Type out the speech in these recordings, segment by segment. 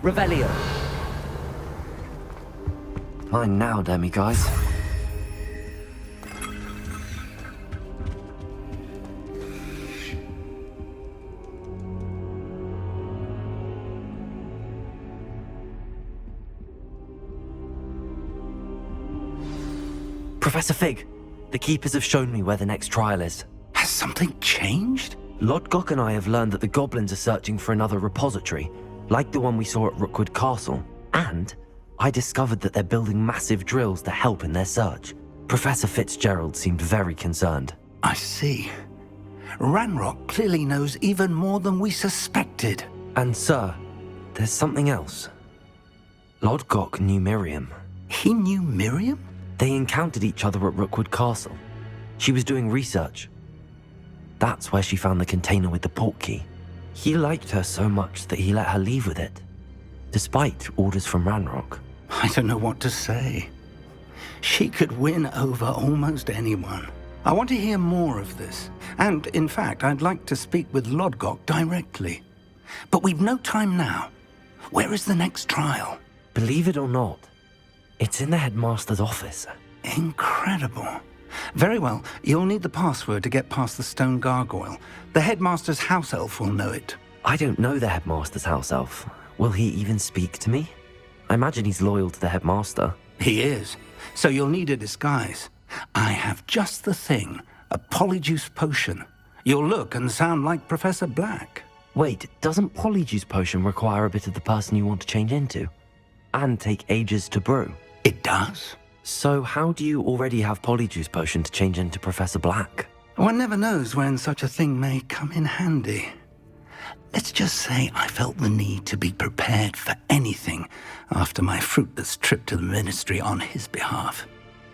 Revelio. Fine now, demiguise. Professor Fig, the Keepers have shown me where the next trial is. Has something changed? Lodgok and I have learned that the goblins are searching for another repository, like the one we saw at Rookwood Castle. And I discovered that they're building massive drills to help in their search. Professor Fitzgerald seemed very concerned. I see. Ranrock clearly knows even more than we suspected. And sir, there's something else. Lodgok knew Miriam. He knew Miriam? They encountered each other at Rookwood Castle. She was doing research. That's where she found the container with the portkey. He liked her so much that he let her leave with it, despite orders from Ranrock. I don't know what to say. She could win over almost anyone. I want to hear more of this. And, in fact, I'd like to speak with Lodgok directly. But we've no time now. Where is the next trial? Believe it or not, it's in the headmaster's office. Incredible. Very well. You'll need the password to get past the stone gargoyle. The headmaster's house elf will know it. I don't know the headmaster's house elf. Will he even speak to me? I imagine he's loyal to the headmaster. He is. So you'll need a disguise. I have just the thing. A polyjuice potion. You'll look and sound like Professor Black. Wait, doesn't Polyjuice Potion require a bit of the person you want to change into? And take ages to brew? It does. So how do you already have Polyjuice Potion to change into Professor Black? One never knows when such a thing may come in handy. Let's just say I felt the need to be prepared for anything after my fruitless trip to the Ministry on his behalf.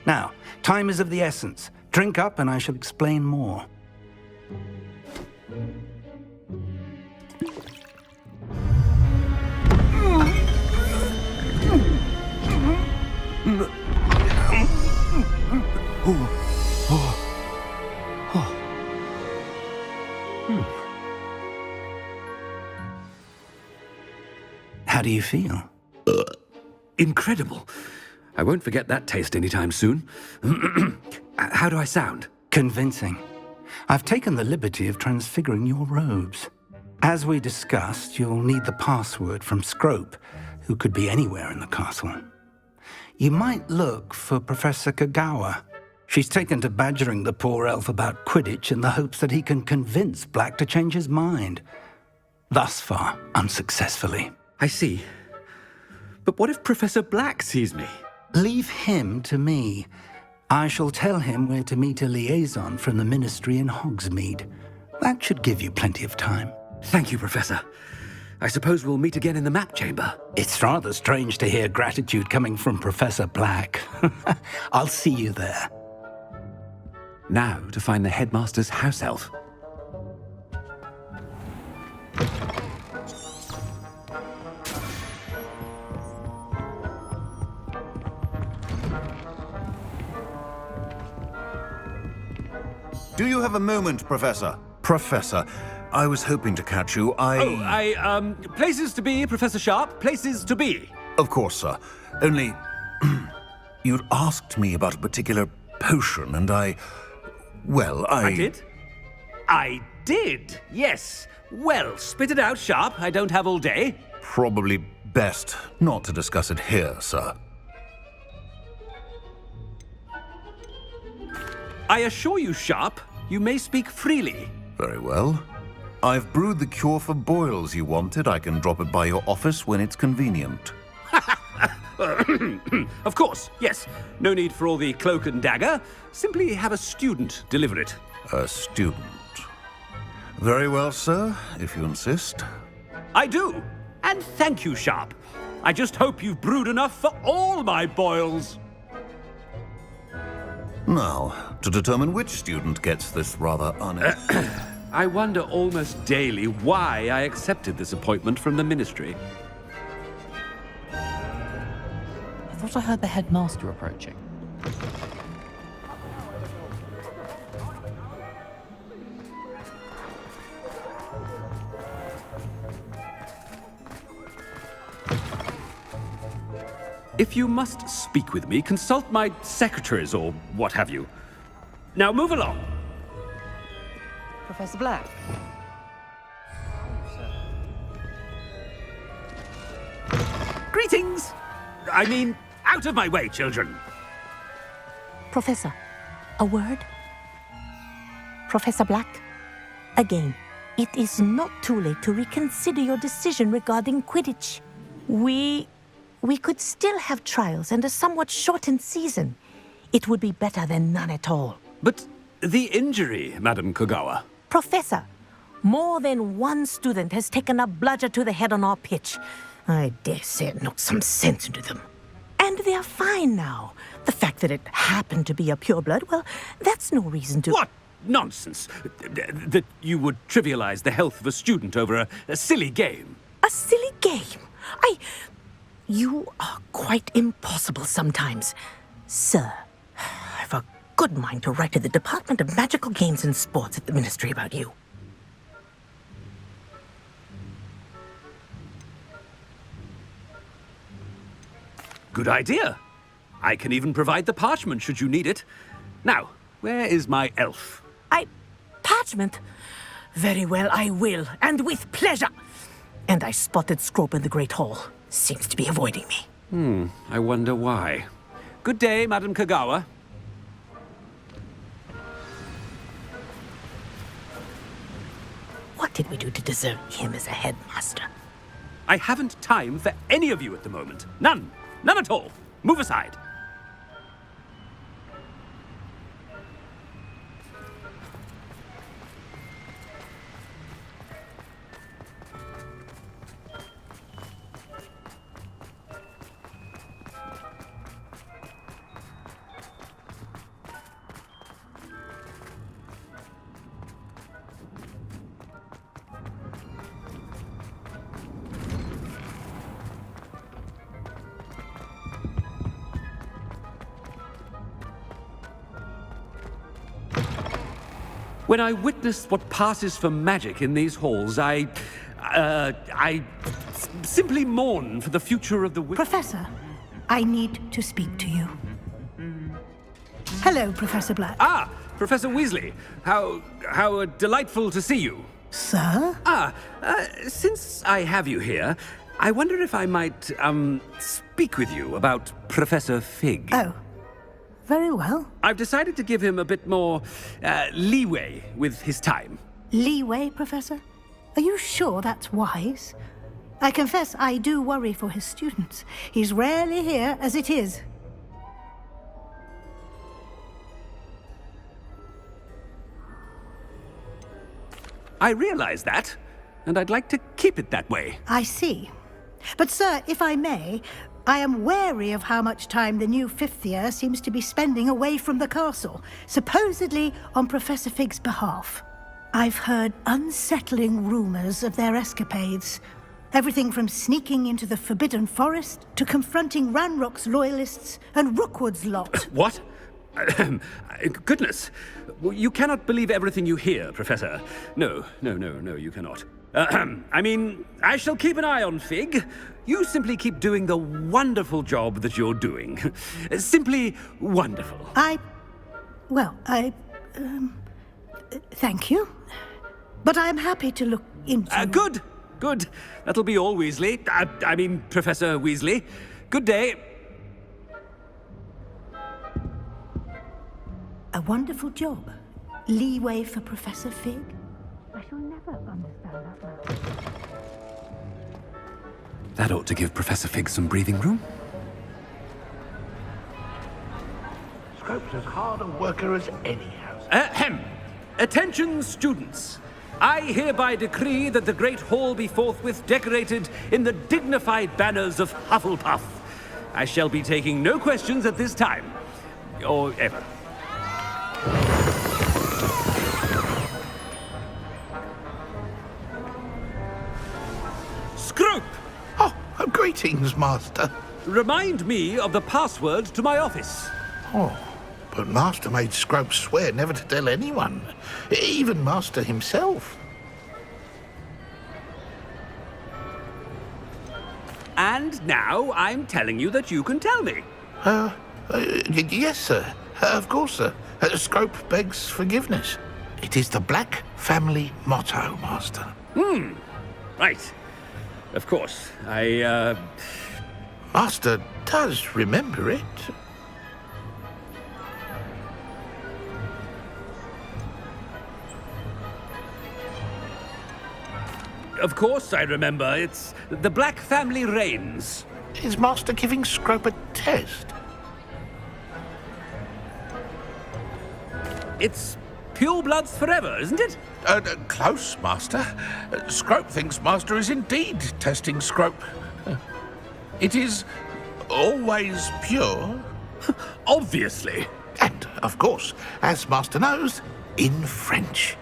Now, time is of the essence. Drink up and I shall explain more. How do you feel? Incredible. I won't forget that taste anytime soon. How do I sound? Convincing. I've taken the liberty of transfiguring your robes. As we discussed, you'll need the password from Scrope, who could be anywhere in the castle. You might look for Professor Kagawa. She's taken to badgering the poor elf about Quidditch in the hopes that he can convince Black to change his mind. Thus far, unsuccessfully. I see. But what if Professor Black sees me? Leave him to me. I shall tell him where to meet a liaison from the Ministry in Hogsmeade. That should give you plenty of time. Thank you, Professor. I suppose we'll meet again in the map chamber. It's rather strange to hear gratitude coming from Professor Black. I'll see you there. Now to find the headmaster's house elf. Do you have a moment, Professor? Professor, I was hoping to catch you. Places to be, Professor Sharp. Places to be. Of course, sir. Only, you'd asked me about a particular potion, and I did? I did, yes. Well, spit it out, Sharp. I don't have all day. Probably best not to discuss it here, sir. I assure you, Sharp, you may speak freely. Very well. I've brewed the cure for boils you wanted. I can drop it by your office when it's convenient. Of course, yes. No need for all the cloak and dagger. Simply have a student deliver it. A student. Very well, sir, if you insist. I do. And thank you, Sharp. I just hope you've brewed enough for all my boils. Now, to determine which student gets this rather I wonder almost daily why I accepted this appointment from the Ministry. I thought I heard the headmaster approaching. If you must speak with me, consult my secretaries or what have you. Now move along. Professor Black. Greetings! I mean, out of my way, children. Professor, a word? Professor Black, again, it is not too late to reconsider your decision regarding Quidditch. We could still have trials and a somewhat shortened season. It would be better than none at all. But the injury, Madam Kogawa. Professor, more than one student has taken a bludger to the head on our pitch. I dare say it knocked some sense into them. And they're fine now. The fact that it happened to be a pureblood, well, that's no reason to... What nonsense! That you would trivialize the health of a student over a silly game. A silly game? You are quite impossible sometimes. Sir, I've a good mind to write to the Department of Magical Games and Sports at the Ministry about you. Good idea. I can even provide the parchment should you need it. Now, where is my elf? Parchment? Very well, I will, and with pleasure. And I spotted Scrope in the Great Hall. Seems to be avoiding me. I wonder why. Good day, Madam Kogawa. What did we do to deserve him as a headmaster? I haven't time for any of you at the moment. None. None at all. Move aside. When I witness what passes for magic in these halls, I simply mourn for the future of the... Professor, I need to speak to you. Hello, Professor Black. Ah, Professor Weasley. How delightful to see you. Sir? Since I have you here, I wonder if I might, speak with you about Professor Fig. Oh, very well. I've decided to give him a bit more, leeway with his time. Leeway, Professor? Are you sure that's wise? I confess I do worry for his students. He's rarely here as it is. I realize that, and I'd like to keep it that way. I see. But, sir, if I may, I am wary of how much time the new fifth year seems to be spending away from the castle, supposedly on Professor Fig's behalf. I've heard unsettling rumors of their escapades. Everything from sneaking into the Forbidden Forest to confronting Ranrock's loyalists and Rookwood's lot. What? Goodness. You cannot believe everything you hear, Professor. No, you cannot. I mean, I shall keep an eye on Fig. You simply keep doing the wonderful job that you're doing. Simply wonderful. Thank you. But I'm happy to look into... Good. That'll be all, Weasley. I mean, Professor Weasley. Good day. A wonderful job. Leeway for Professor Fig? I shall never understand that now. That ought to give Professor Fig some breathing room. Scrope's as hard a worker as any house. Attention, students. I hereby decree that the Great Hall be forthwith decorated in the dignified banners of Hufflepuff. I shall be taking no questions at this time. Or ever. Scrope! Oh, greetings, Master. Remind me of the password to my office. Oh, but Master made Scrope swear never to tell anyone, even Master himself. And now I'm telling you that you can tell me. Yes, sir. Of course, sir. Scrope begs forgiveness. It is the Black family motto, Master. Right. Of course. Master does remember it. Of course I remember. It's the Black family reigns. Is Master giving Scrope a test? It's pure bloods forever, isn't it? Close, Master. Scrope thinks Master is indeed testing Scrope. It is always pure. Obviously. And, of course, as Master knows, in French.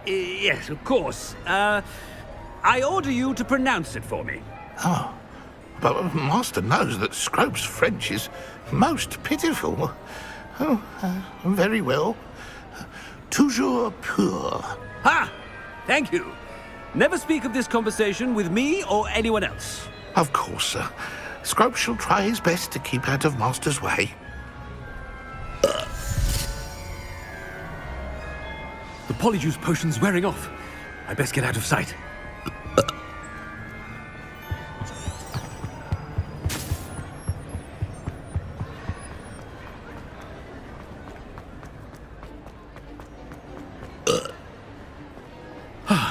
Yes, of course. I order you to pronounce it for me. Oh, but Master knows that Scrope's French is most pitiful. Oh, very well. Toujours pur. Ha! Thank you. Never speak of this conversation with me or anyone else. Of course, sir. Scrope shall try his best to keep out of Master's way. The polyjuice potion's wearing off. I best get out of sight.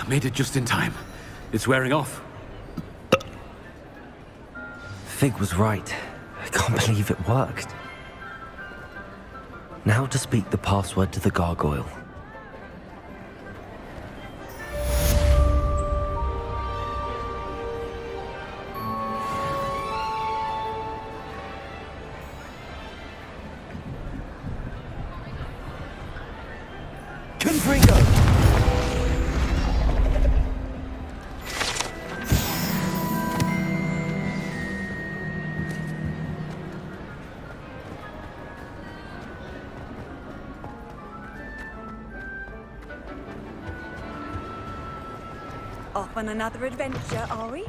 Made it just in time. It's wearing off. Fig was right. I can't believe it worked. Now to speak the password to the gargoyle. Confringo! Off on another adventure, are we?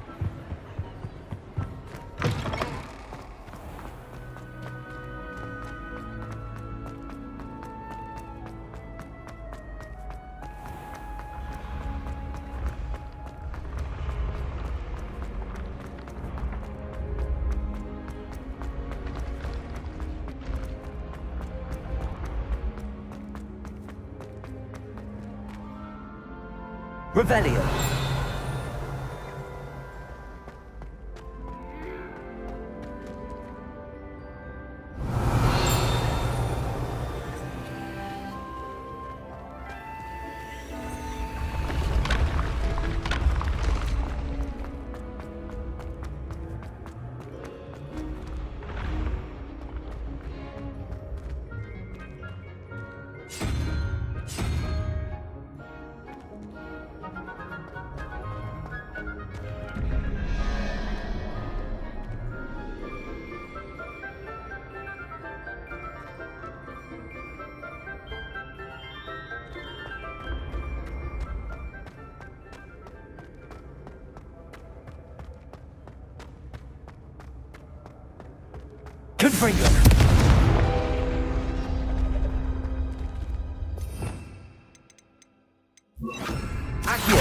Revelio! Confringo! Accio!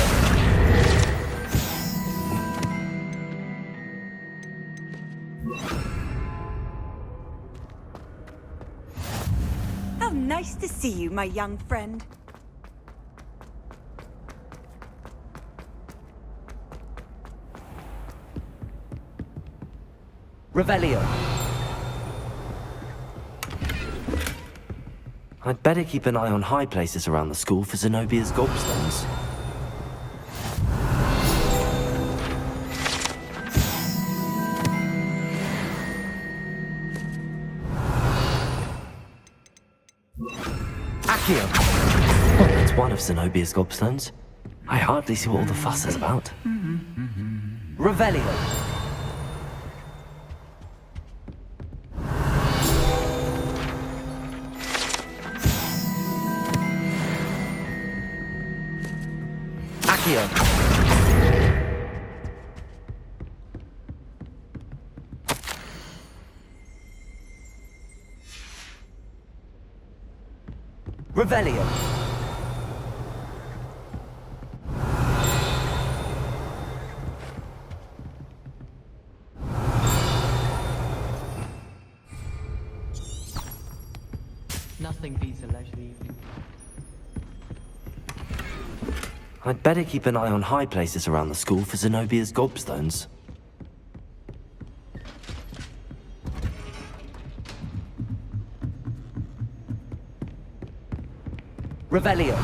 How nice to see you, my young friend. Revelio! I'd better keep an eye on high places around the school for Zenobia's gobstones. Accio! Well, that's one of Zenobia's gobstones. I hardly see what all the fuss is about. Revelio! Accio! Revelio. Nothing beats a leisurely evening. I'd better keep an eye on high places around the school for Zenobia's gobstones. Revelio.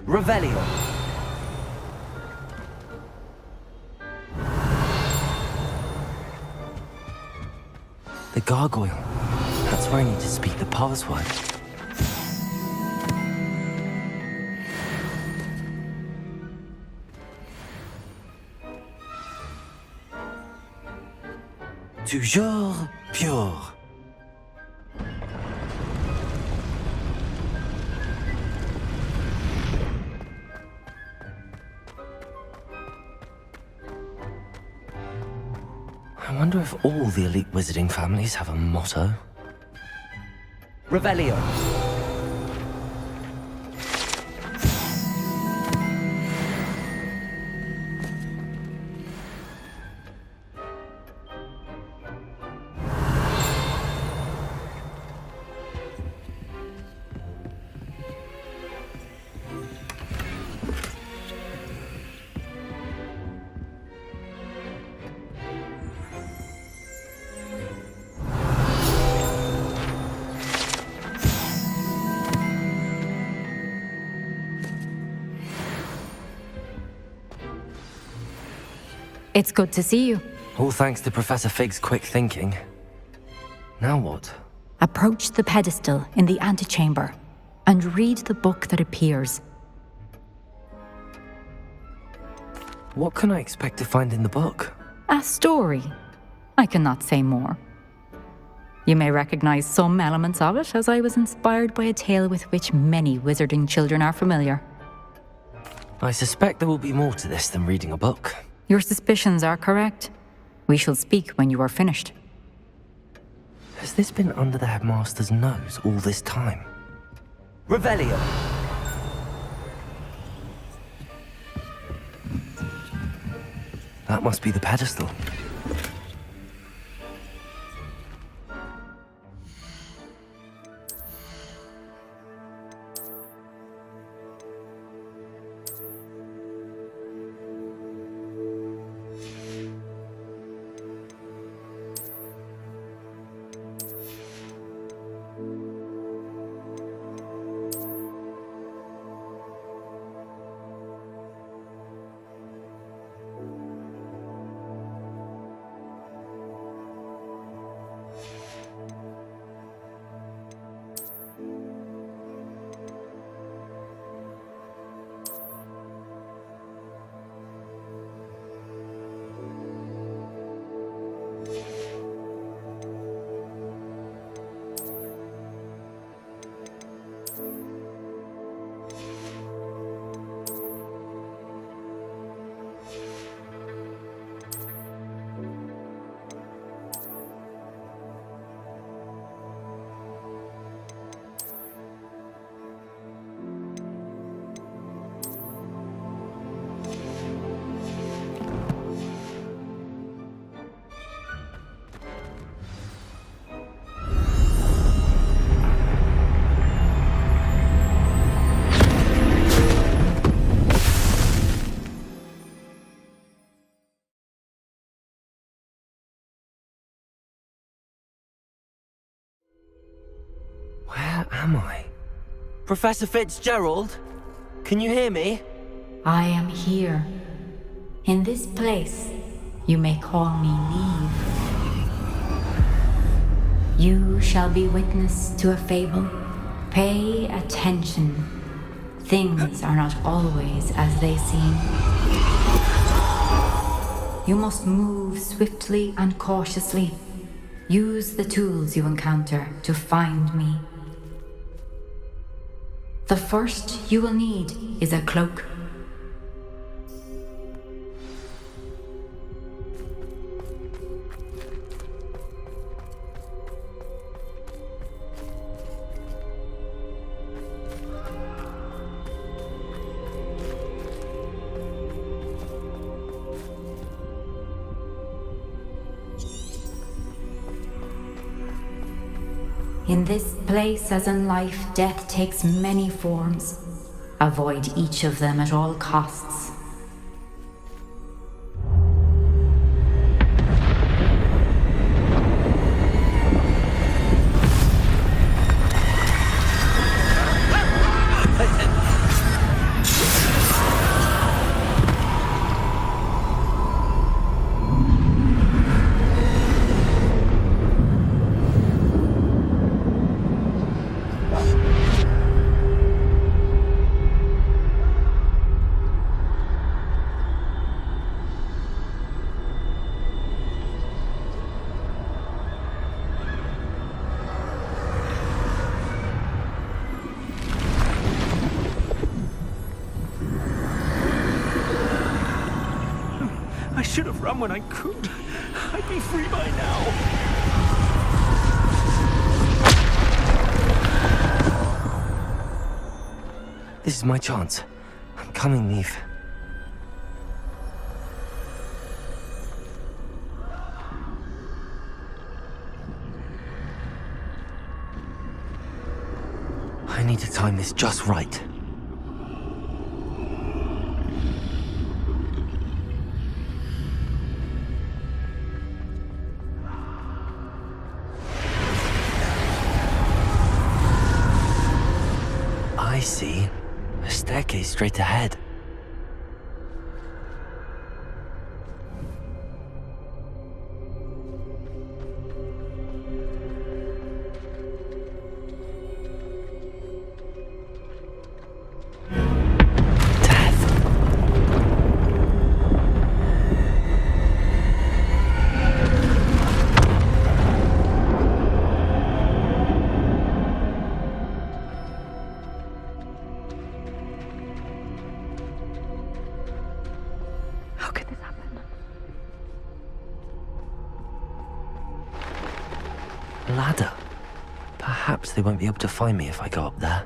Revelio. The gargoyle. That's where I need to speak the password. Toujours pure. I wonder if all the elite wizarding families have a motto. Revelio. It's good to see you. All thanks to Professor Fig's quick thinking. Now what? Approach the pedestal in the antechamber and read the book that appears. What can I expect to find in the book? A story. I cannot say more. You may recognize some elements of it, as I was inspired by a tale with which many wizarding children are familiar. I suspect there will be more to this than reading a book. Your suspicions are correct. We shall speak when you are finished. Has this been under the headmaster's nose all this time? Revelio! That must be the pedestal. Where am I? Professor Fitzgerald? Can you hear me? I am here. In this place, you may call me Neve. You shall be witness to a fable. Pay attention. Things are not always as they seem. You must move swiftly and cautiously. Use the tools you encounter to find me. The first you will need is a cloak. In this place, as in life, death takes many forms. Avoid each of them at all costs. I should have run when I could. I'd be free by now. This is my chance. I'm coming, Neve. I need to time this just right. I see. A staircase straight ahead. Ladder. Perhaps they won't be able to find me if I go up there.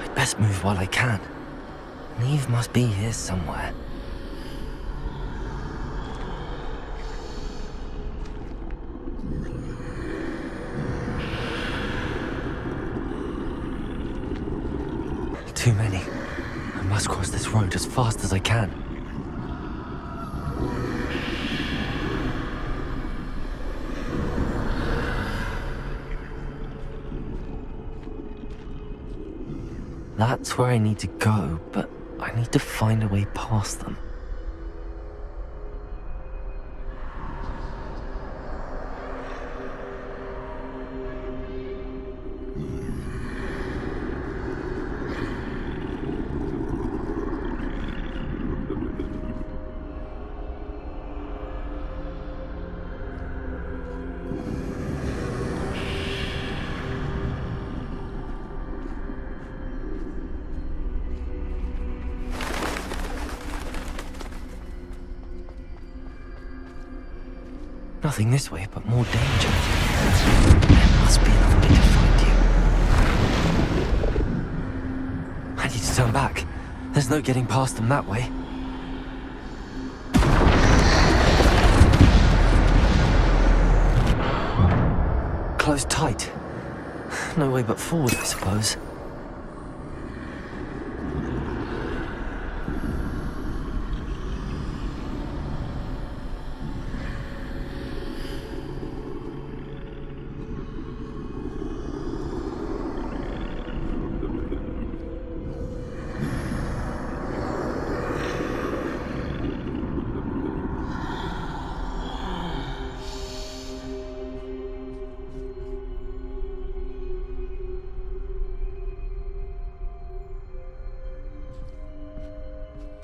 I'd best move while I can. Neve must be here somewhere. Too many. I must cross this road as fast as I can. That's where I need to go, but I need to find a way past them. Nothing this way, but more danger. There must be another way to find you. I need to turn back. There's no getting past them that way. closed tight. No way but forward, I suppose.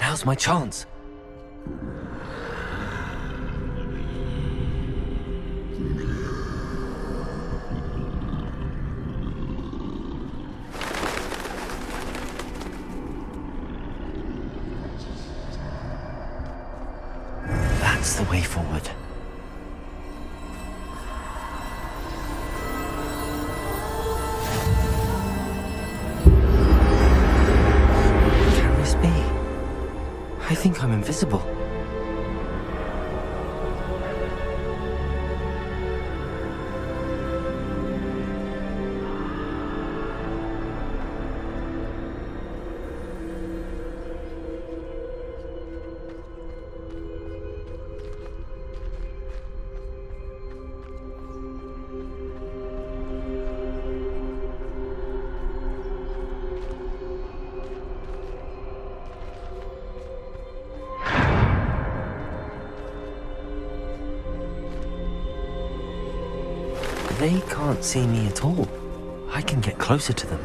Now's my chance. That's the way forward. Can this be? I think I'm invisible. They can't see me at all. I can get closer to them.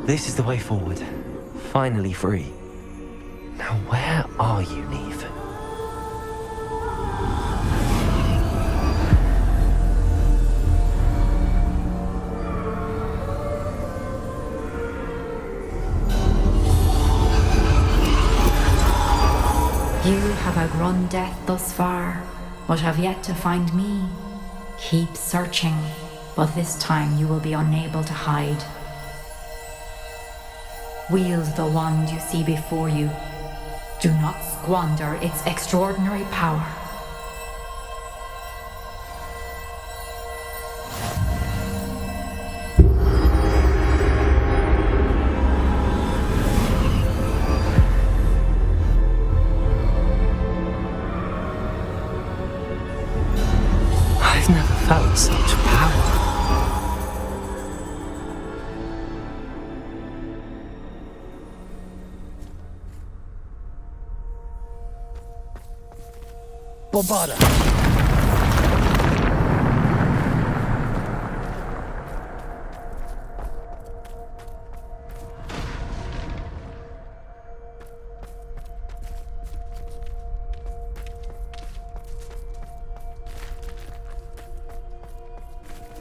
This is the way forward. Finally free. Now where are you, Neve? You have outrun death thus far, but have yet to find me. Keep searching, but this time you will be unable to hide. Wield the wand you see before you. Do not squander its extraordinary power. I've never felt such power. Bobada.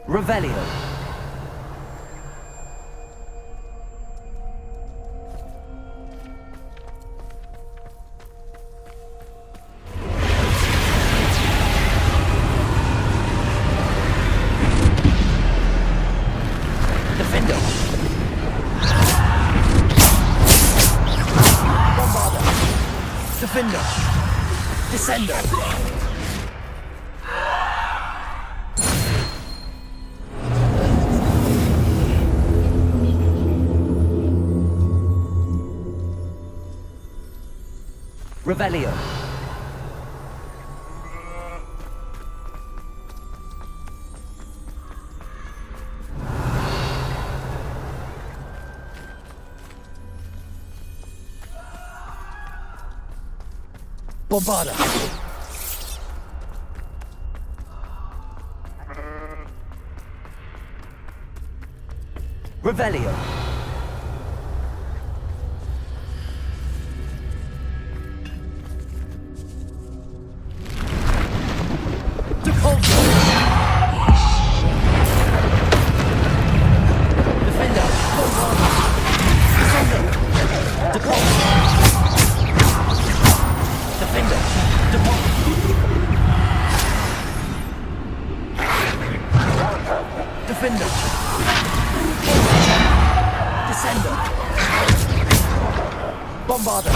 Revelio. Defendo. Bombarda. Defendo. Descendo. Revelio. Bobada. Revelio. Defender. Descender. Bombarda.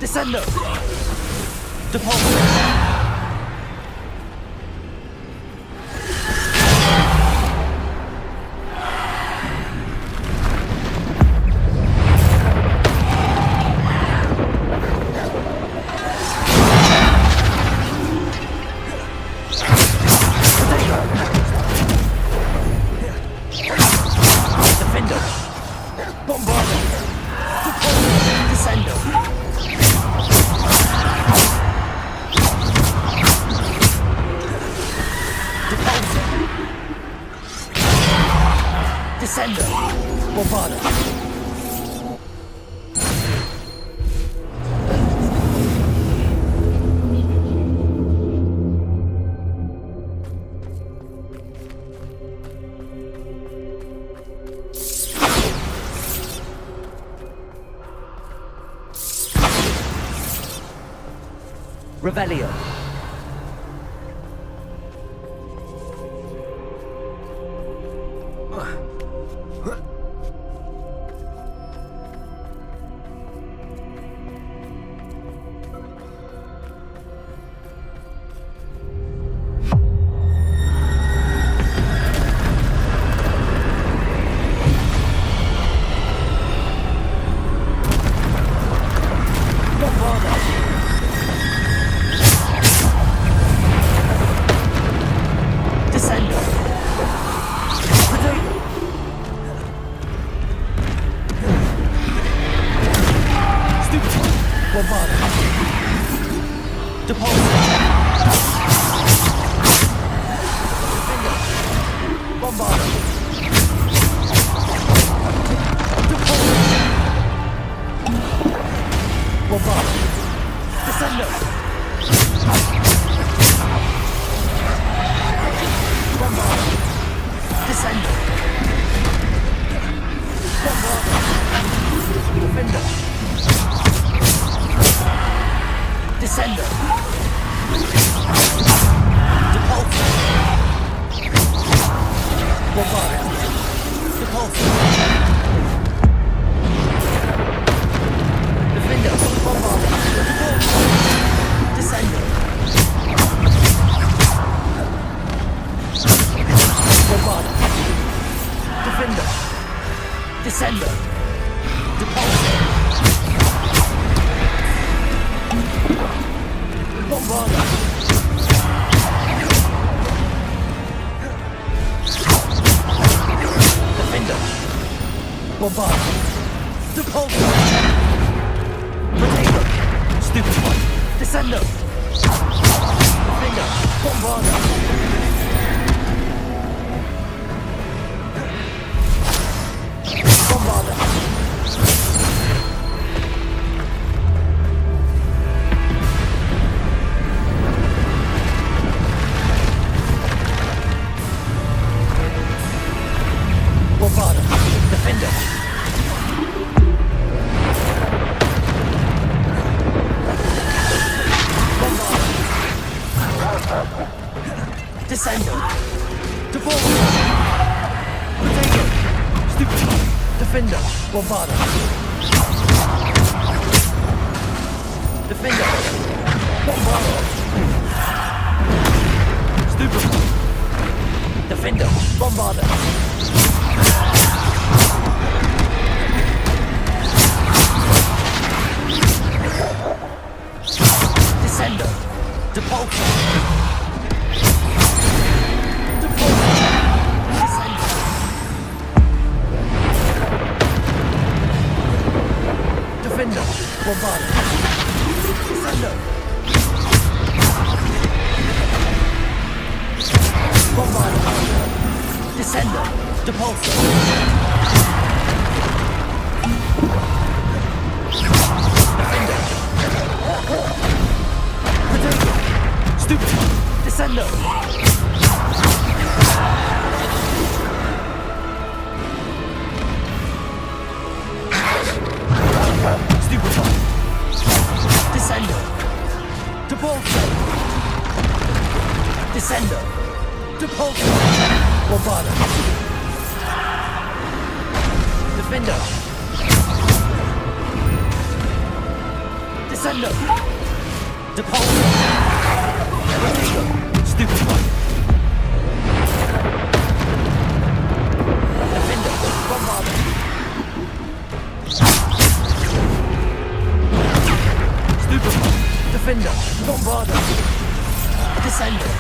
Descendo! Depulso! Revelio. Descendo! Depulse! Stupefy! Defender! Bombard! Stupefy! Defender! Bombarder! Descender!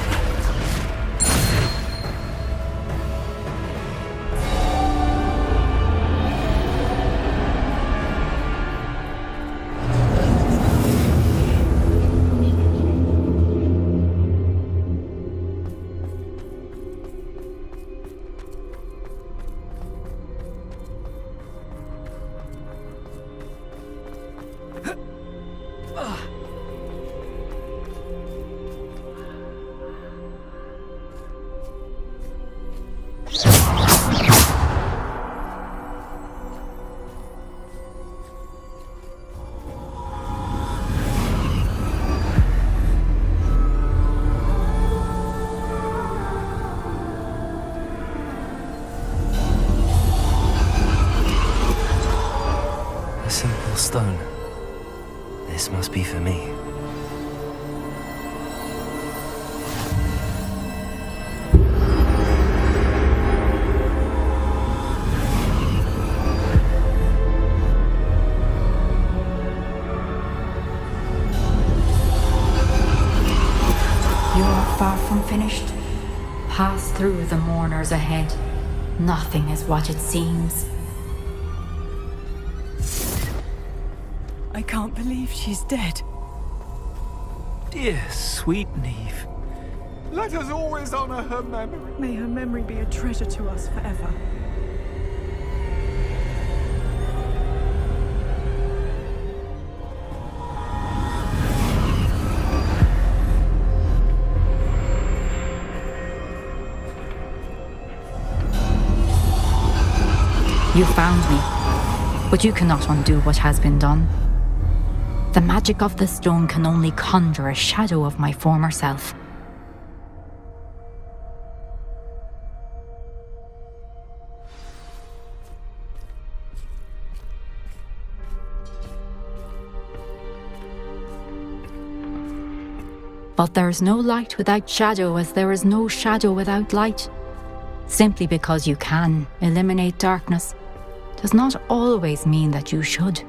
A simple stone. This must be for me. You are far from finished. Pass through the mourners ahead. Nothing is what it seems. I can't believe she's dead. Dear, sweet Neve. Let us always honor her memory. May her memory be a treasure to us forever. You found me, but you cannot undo what has been done. The magic of the stone can only conjure a shadow of my former self. But there is no light without shadow, as there is no shadow without light. Simply because you can eliminate darkness does not always mean that you should.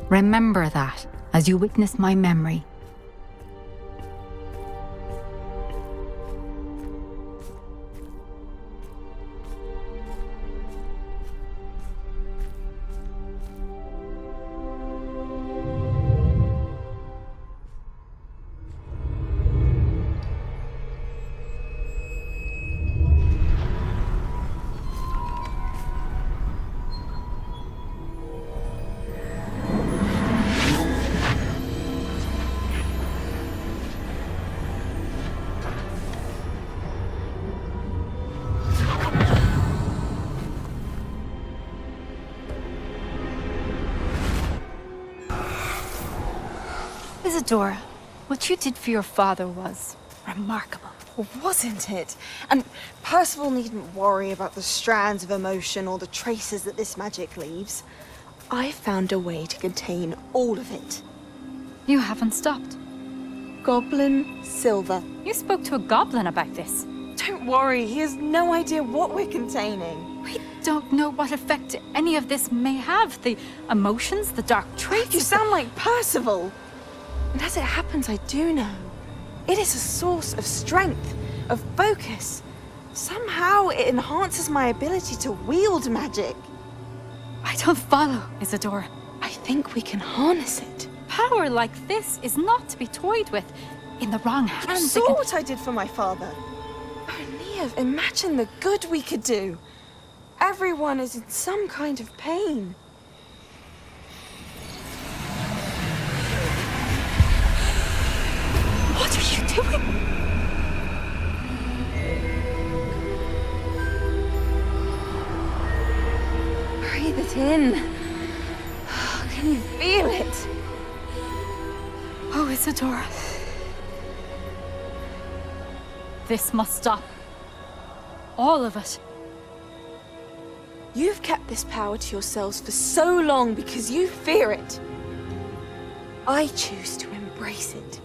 Remember that as you witness my memory. Isadora, what you did for your father was remarkable. Wasn't it? And Percival needn't worry about the strands of emotion or the traces that this magic leaves. I found a way to contain all of it. You haven't stopped. Goblin Silver. You spoke to a goblin about this. Don't worry, he has no idea what we're containing. We don't know what effect any of this may have. The emotions, the dark traits. You sound like Percival. And as it happens, I do know. It is a source of strength, of focus. Somehow it enhances my ability to wield magic. I don't follow, Isadora. I think we can harness it. Power like this is not to be toyed with. In the wrong hands. You saw what I did for my father. Oh, Neve, imagine the good we could do. Everyone is in some kind of pain. What are you doing? Breathe it in. Can you feel it? Oh, Isadora. This must stop. All of it. You've kept this power to yourselves for so long because you fear it. I choose to embrace it.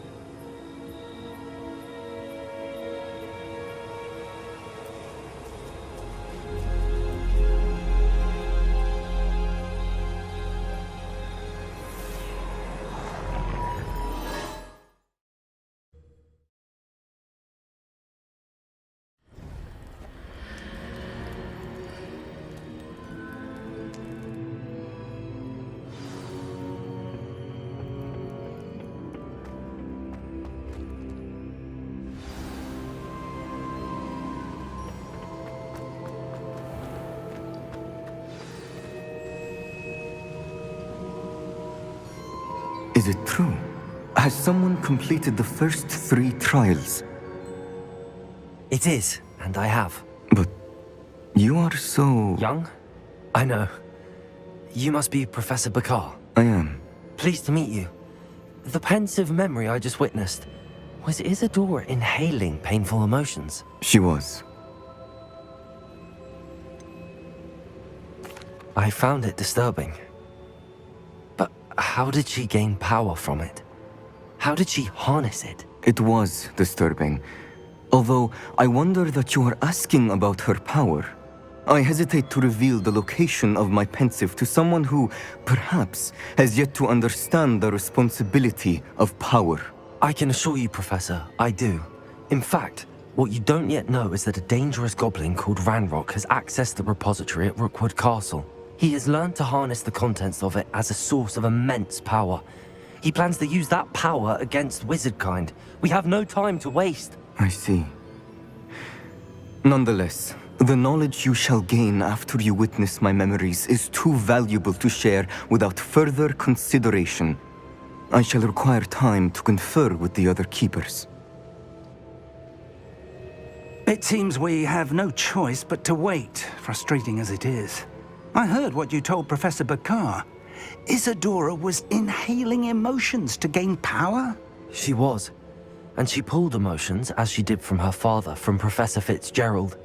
Is it true? Has someone completed the first 3 trials? It is, and I have. But you are so... Young? I know. You must be Professor Bakar. I am. Pleased to meet you. The pensive memory I just witnessed, was Isadora inhaling painful emotions? She was. I found it disturbing. But how did she gain power from it? How did she harness it? It was disturbing. Although, I wonder that you are asking about her power. I hesitate to reveal the location of my pensive to someone who, perhaps, has yet to understand the responsibility of power. I can assure you, Professor, I do. In fact, what you don't yet know is that a dangerous goblin called Ranrock has accessed the repository at Rookwood Castle. He has learned to harness the contents of it as a source of immense power. He plans to use that power against wizardkind. We have no time to waste. I see. Nonetheless, the knowledge you shall gain after you witness my memories is too valuable to share without further consideration. I shall require time to confer with the other keepers. It seems we have no choice but to wait, frustrating as it is. I heard what you told Professor Bakar. Isadora was inhaling emotions to gain power? She was. And she pulled emotions, as she did from her father, from Professor Fitzgerald,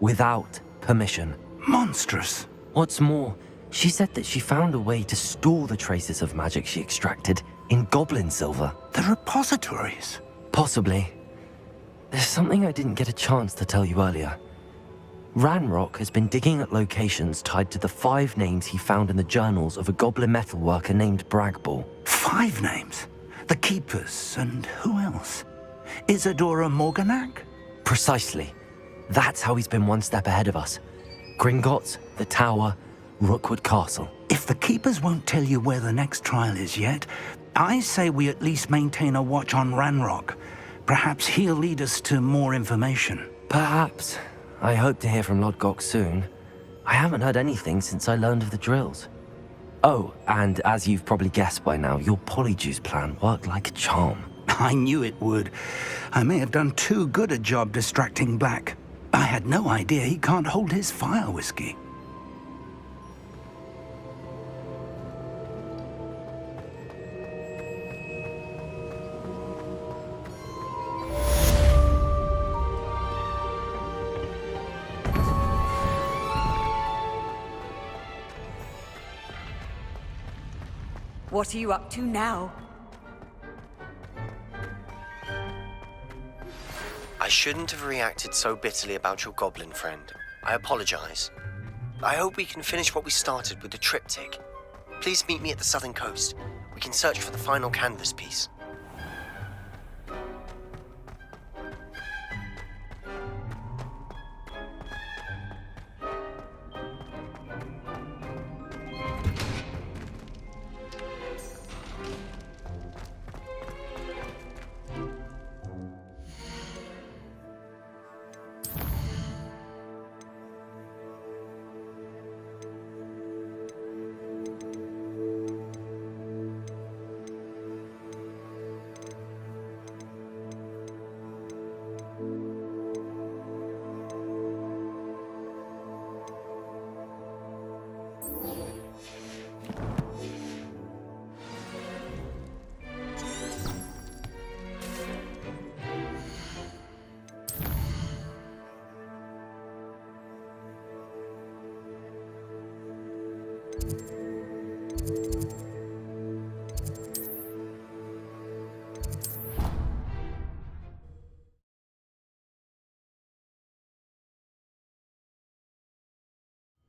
without permission. Monstrous. What's more, she said that she found a way to store the traces of magic she extracted in goblin silver. The repositories? Possibly. There's something I didn't get a chance to tell you earlier. Ranrock has been digging at locations tied to the 5 names he found in the journals of a goblin metalworker named Bragball. 5 names? The Keepers, and who else? Isadora Morganac? Precisely. That's how he's been one step ahead of us. Gringotts, the Tower, Rookwood Castle. If the Keepers won't tell you where the next trial is yet, I say we at least maintain a watch on Ranrock. Perhaps he'll lead us to more information. Perhaps. I hope to hear from Lodgok soon. I haven't heard anything since I learned of the drills. Oh, and as you've probably guessed by now, your polyjuice plan worked like a charm. I knew it would. I may have done too good a job distracting Black. I had no idea he can't hold his fire whiskey. What are you up to now? I shouldn't have reacted so bitterly about your goblin friend. I apologize. I hope we can finish what we started with the triptych. Please meet me at the southern coast. We can search for the final canvas piece.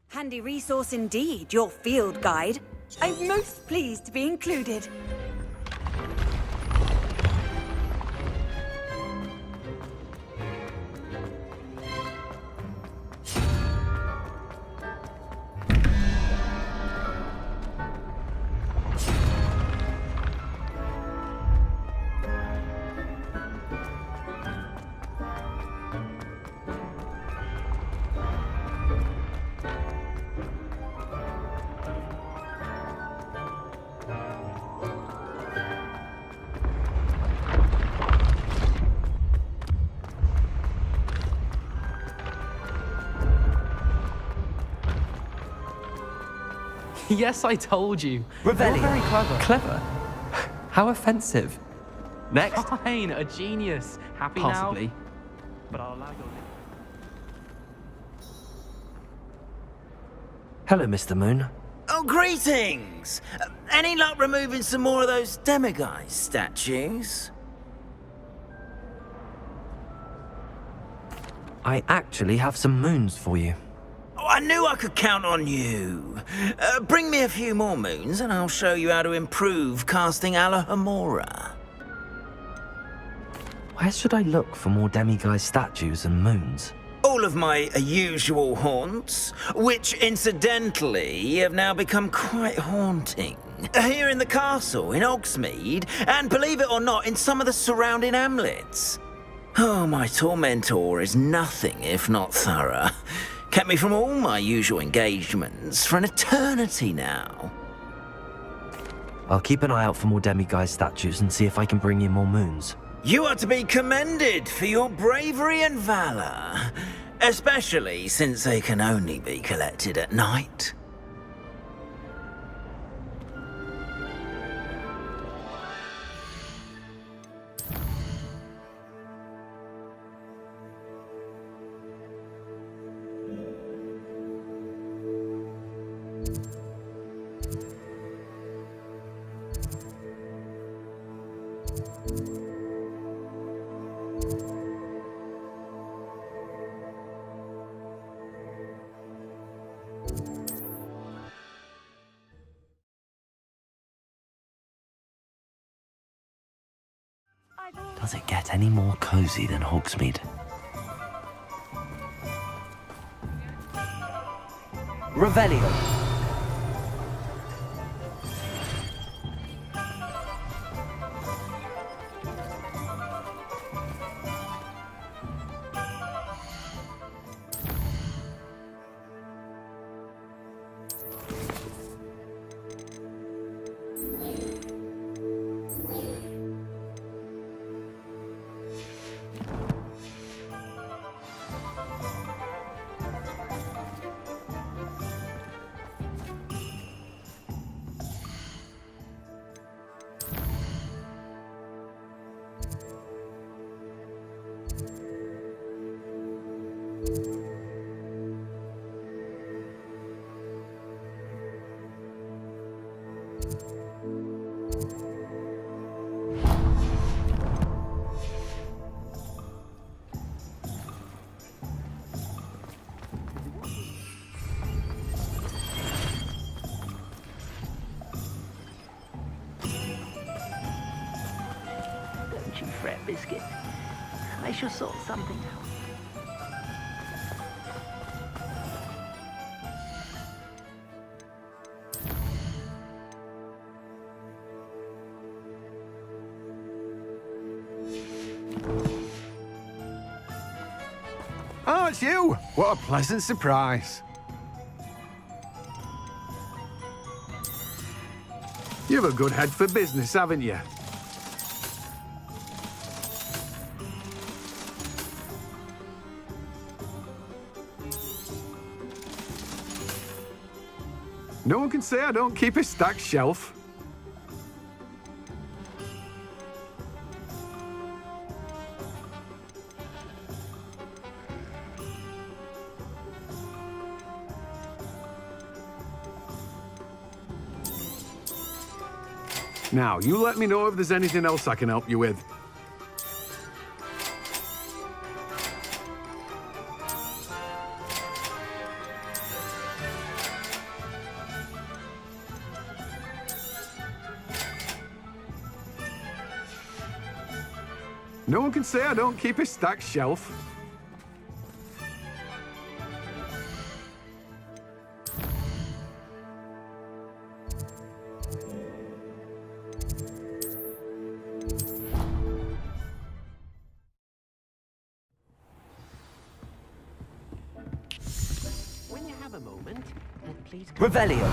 Handy resource indeed, your field guide. I'm most pleased to be included. Yes, I told you. Revelio. You're very clever. Clever? How offensive. Next. Fine, a genius. Happy Possibly. now? But I'll allow you. Hello, Mr. Moon. Oh, greetings! Any luck removing some more of those demiguise statues? I actually have some moons for you. Oh, I knew I could count on you. Bring me a few more moons and I'll show you how to improve casting Alohomora. Where should I look for more demiguise statues and moons? All of my usual haunts, which incidentally have now become quite haunting. Here in the castle, in Hogsmeade, and believe it or not, in some of the surrounding hamlets. Oh, my tormentor is nothing if not thorough. Kept me from all my usual engagements for an eternity now. I'll keep an eye out for more demiguise statues and see if I can bring you more moons. You are to be commended for your bravery and valor, especially since they can only be collected at night. Does it get any more cozy than Hogsmeade? Revelio. Don't you fret, Biscuit. I shall sort something out. Oh, it's you! What a pleasant surprise. You've a good head for business, haven't you? No one can say I don't keep a stacked shelf. Now, you let me know if there's anything else I can help you with. No one can say I don't keep a stacked shelf. When you have a moment, please come. Revelio.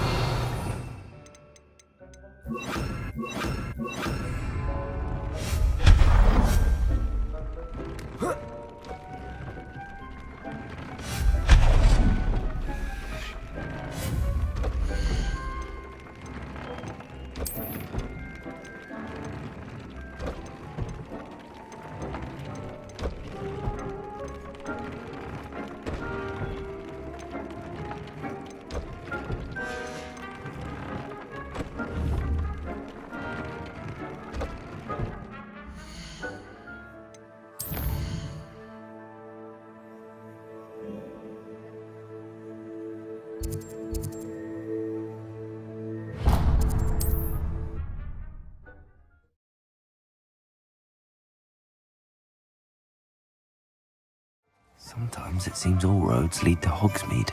Sometimes it seems all roads lead to Hogsmeade.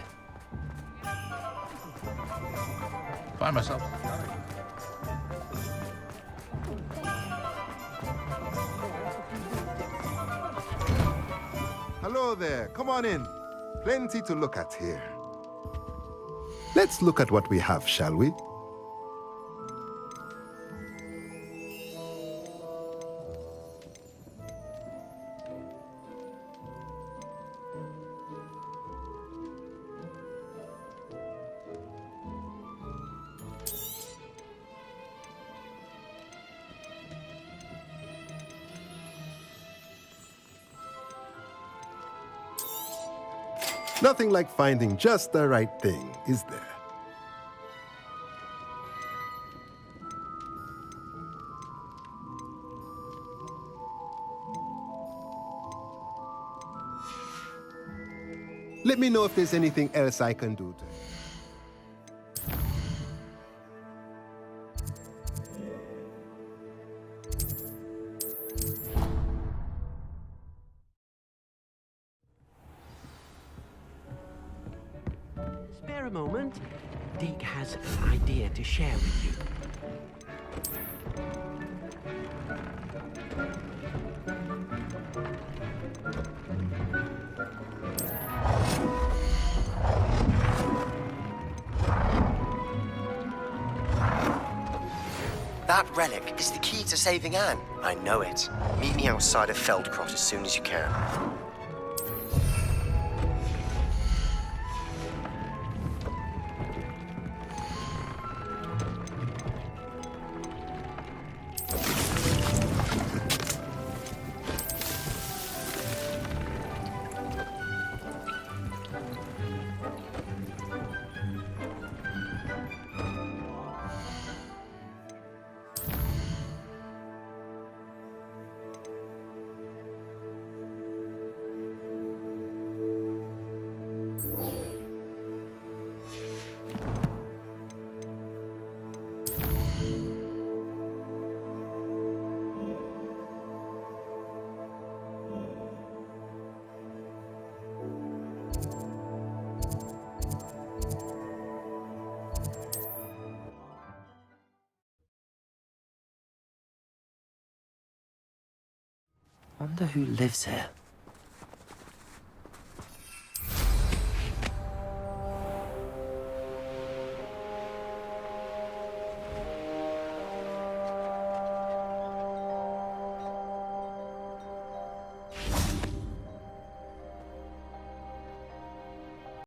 Find myself. Hello there. Come on in. Plenty to look at here. Let's look at what we have, shall we? Nothing like finding just the right thing, is there? Let me know if there's anything else I can do to help. Spare a moment. Deke has an idea to share with you. That relic is the key to saving Anne. I know it. Meet me outside of Feldcroft as soon as you can. Wonder who lives here.